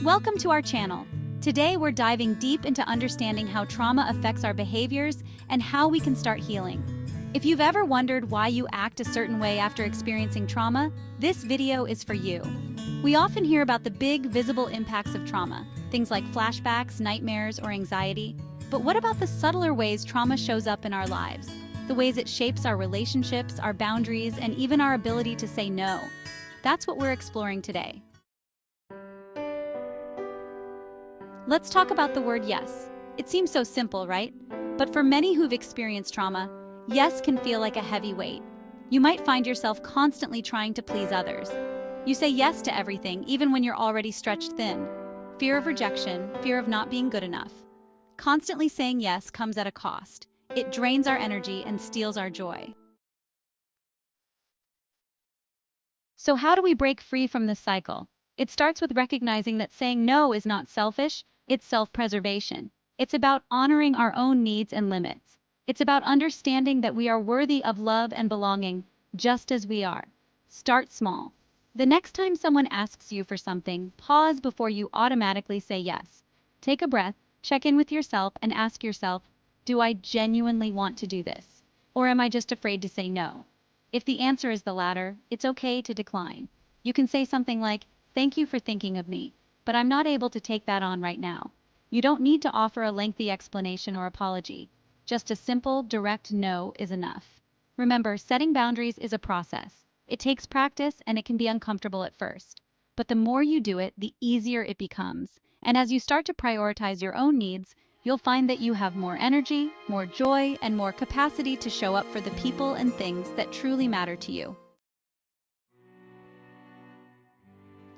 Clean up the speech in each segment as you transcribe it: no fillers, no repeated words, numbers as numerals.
Welcome to our channel. Today we're diving deep into understanding how trauma affects our behaviors and how we can start healing. If you've ever wondered why you act a certain way after experiencing trauma, this video is for you. We often hear about the big, visible impacts of trauma, things like flashbacks, nightmares, or anxiety. But what about the subtler ways trauma shows up in our lives? The ways it shapes our relationships, our boundaries, and even our ability to say no. That's what we're exploring today. Let's talk about the word yes. It seems so simple, right? But for many who've experienced trauma, yes can feel like a heavy weight. You might find yourself constantly trying to please others. You say yes to everything, even when you're already stretched thin. Fear of rejection, fear of not being good enough. Constantly saying yes comes at a cost. It drains our energy and steals our joy. So how do we break free from this cycle? It starts with recognizing that saying no is not selfish, it's self-preservation. It's about honoring our own needs and limits. It's about understanding that we are worthy of love and belonging, just as we are. Start small. The next time someone asks you for something, pause before you automatically say yes. Take a breath, check in with yourself, and ask yourself, do I genuinely want to do this? Or am I just afraid to say no? If the answer is the latter, it's okay to decline. You can say something like, "Thank you for thinking of me, but I'm not able to take that on right now." You don't need to offer a lengthy explanation or apology. Just a simple, direct no is enough. Remember, setting boundaries is a process. It takes practice and it can be uncomfortable at first. But the more you do it, the easier it becomes. And as you start to prioritize your own needs, you'll find that you have more energy, more joy, and more capacity to show up for the people and things that truly matter to you.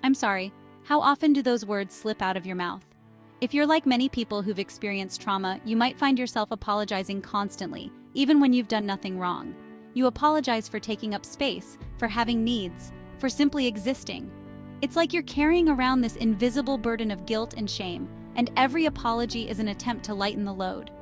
I'm sorry, how often do those words slip out of your mouth? If you're like many people who've experienced trauma, you might find yourself apologizing constantly, even when you've done nothing wrong. You apologize for taking up space, for having needs, for simply existing. It's like you're carrying around this invisible burden of guilt and shame, and every apology is an attempt to lighten the load.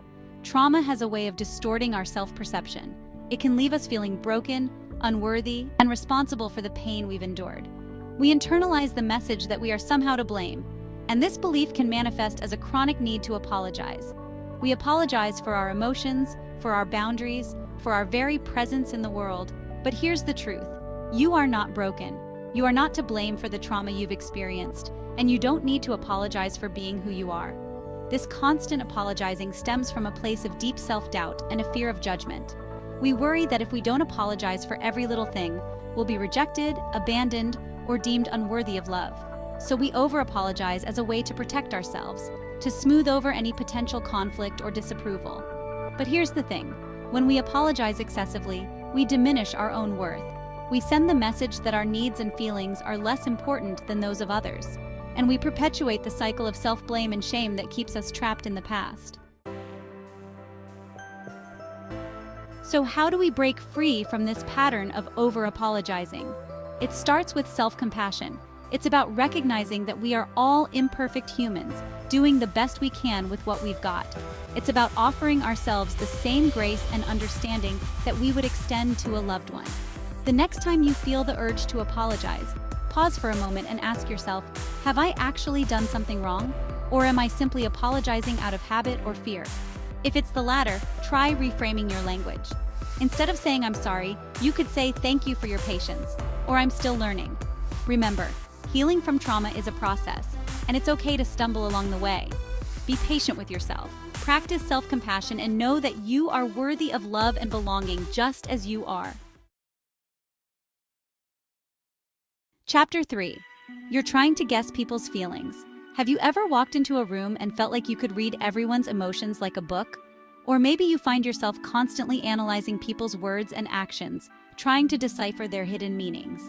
Trauma has a way of distorting our self-perception. It can leave us feeling broken, unworthy, and responsible for the pain we've endured. We internalize the message that we are somehow to blame, and this belief can manifest as a chronic need to apologize. We apologize for our emotions, for our boundaries, for our very presence in the world. But here's the truth. You are not broken. You are not to blame for the trauma you've experienced, and you don't need to apologize for being who you are. This constant apologizing stems from a place of deep self-doubt and a fear of judgment. We worry that if we don't apologize for every little thing, we'll be rejected, abandoned, or deemed unworthy of love. So we over-apologize as a way to protect ourselves, to smooth over any potential conflict or disapproval. But here's the thing. When we apologize excessively, we diminish our own worth. We send the message that our needs and feelings are less important than those of others. And we perpetuate the cycle of self-blame and shame that keeps us trapped in the past. So how do we break free from this pattern of over-apologizing? It starts with self-compassion. It's about recognizing that we are all imperfect humans, doing the best we can with what we've got. It's about offering ourselves the same grace and understanding that we would extend to a loved one. The next time you feel the urge to apologize, pause for a moment and ask yourself, have I actually done something wrong? Or am I simply apologizing out of habit or fear? If it's the latter, try reframing your language. Instead of saying I'm sorry, you could say thank you for your patience, or I'm still learning. Remember, healing from trauma is a process, and it's okay to stumble along the way. Be patient with yourself. Practice self-compassion and know that you are worthy of love and belonging just as you are. Chapter 3. You're trying to guess people's feelings. Have you ever walked into a room and felt like you could read everyone's emotions like a book? Or maybe you find yourself constantly analyzing people's words and actions, trying to decipher their hidden meanings.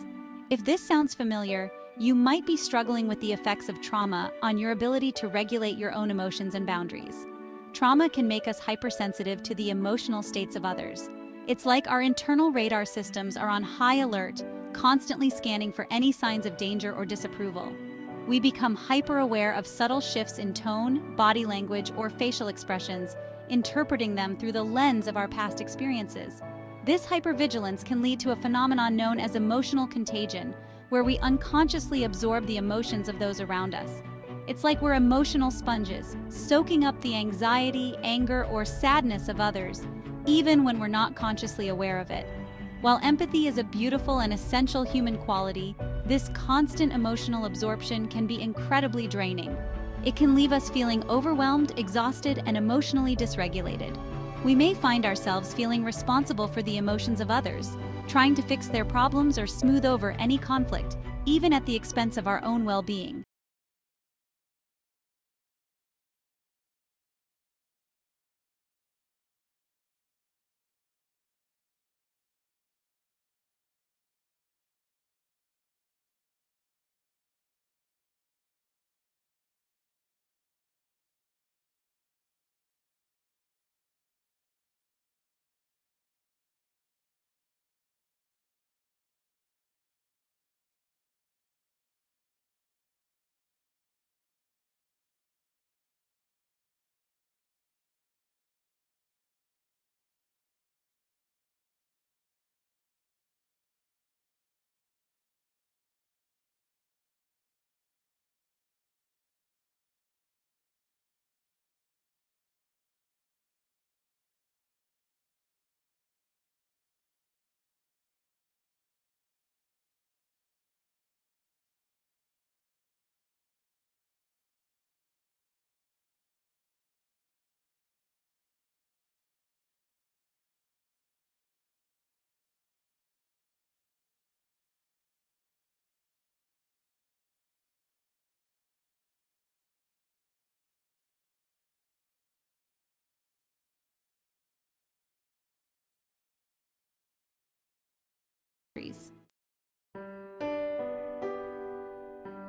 If this sounds familiar, you might be struggling with the effects of trauma on your ability to regulate your own emotions and boundaries. Trauma can make us hypersensitive to the emotional states of others. It's like our internal radar systems are on high alert, constantly scanning for any signs of danger or disapproval. We become hyper-aware of subtle shifts in tone, body language, or facial expressions, interpreting them through the lens of our past experiences. This hypervigilance can lead to a phenomenon known as emotional contagion, where we unconsciously absorb the emotions of those around us. It's like we're emotional sponges, soaking up the anxiety, anger, or sadness of others, even when we're not consciously aware of it. While empathy is a beautiful and essential human quality, this constant emotional absorption can be incredibly draining. It can leave us feeling overwhelmed, exhausted, and emotionally dysregulated. We may find ourselves feeling responsible for the emotions of others, trying to fix their problems or smooth over any conflict, even at the expense of our own well-being.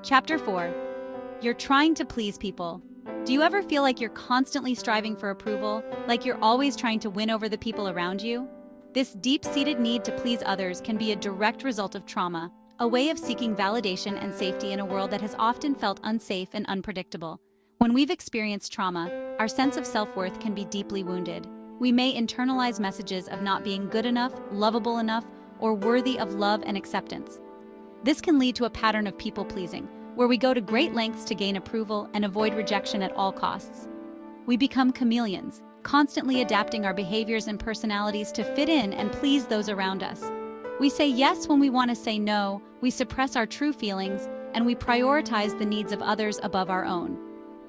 Chapter 4. You're trying to please people. Do you ever feel like you're constantly striving for approval, like you're always trying to win over the people around you? This deep-seated need to please others can be a direct result of trauma, a way of seeking validation and safety in a world that has often felt unsafe and unpredictable. When we've experienced trauma, our sense of self-worth can be deeply wounded. We may internalize messages of not being good enough, lovable enough, or worthy of love and acceptance. This can lead to a pattern of people-pleasing, where we go to great lengths to gain approval and avoid rejection at all costs. We become chameleons, constantly adapting our behaviors and personalities to fit in and please those around us. We say yes when we want to say no, we suppress our true feelings, and we prioritize the needs of others above our own.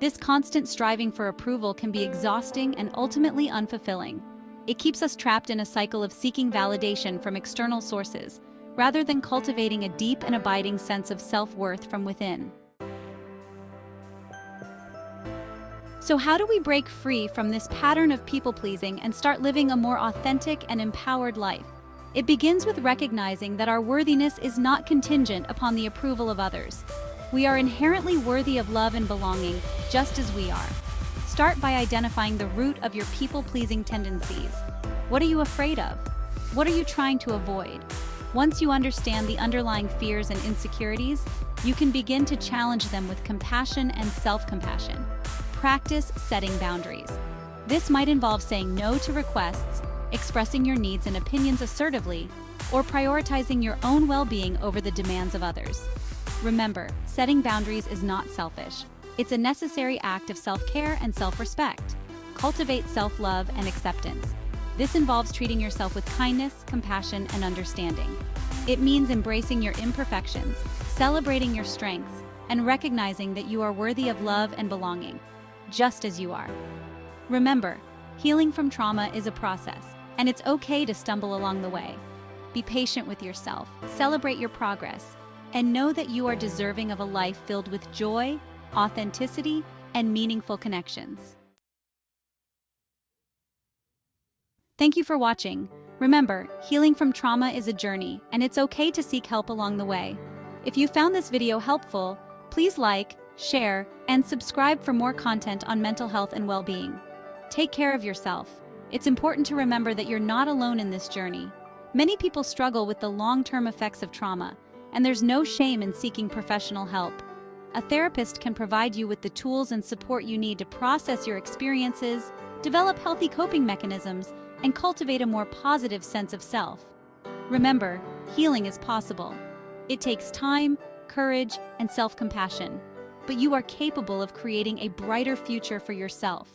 This constant striving for approval can be exhausting and ultimately unfulfilling. It keeps us trapped in a cycle of seeking validation from external sources, rather than cultivating a deep and abiding sense of self-worth from within. So how do we break free from this pattern of people-pleasing and start living a more authentic and empowered life? It begins with recognizing that our worthiness is not contingent upon the approval of others. We are inherently worthy of love and belonging, just as we are. Start by identifying the root of your people-pleasing tendencies. What are you afraid of? What are you trying to avoid? Once you understand the underlying fears and insecurities, you can begin to challenge them with compassion and self-compassion. Practice setting boundaries. This might involve saying no to requests, expressing your needs and opinions assertively, or prioritizing your own well-being over the demands of others. Remember, setting boundaries is not selfish. It's a necessary act of self-care and self-respect. Cultivate self-love and acceptance. This involves treating yourself with kindness, compassion, and understanding. It means embracing your imperfections, celebrating your strengths, and recognizing that you are worthy of love and belonging, just as you are. Remember, healing from trauma is a process, and it's okay to stumble along the way. Be patient with yourself, celebrate your progress, and know that you are deserving of a life filled with joy, authenticity, and meaningful connections. Thank you for watching. Remember, healing from trauma is a journey, and it's okay to seek help along the way. If you found this video helpful, please like, share, and subscribe for more content on mental health and well-being. Take care of yourself. It's important to remember that you're not alone in this journey. Many people struggle with the long-term effects of trauma, and there's no shame in seeking professional help. A therapist can provide you with the tools and support you need to process your experiences, develop healthy coping mechanisms, and cultivate a more positive sense of self. Remember, healing is possible. It takes time, courage, and self-compassion. but you are capable of creating a brighter future for yourself.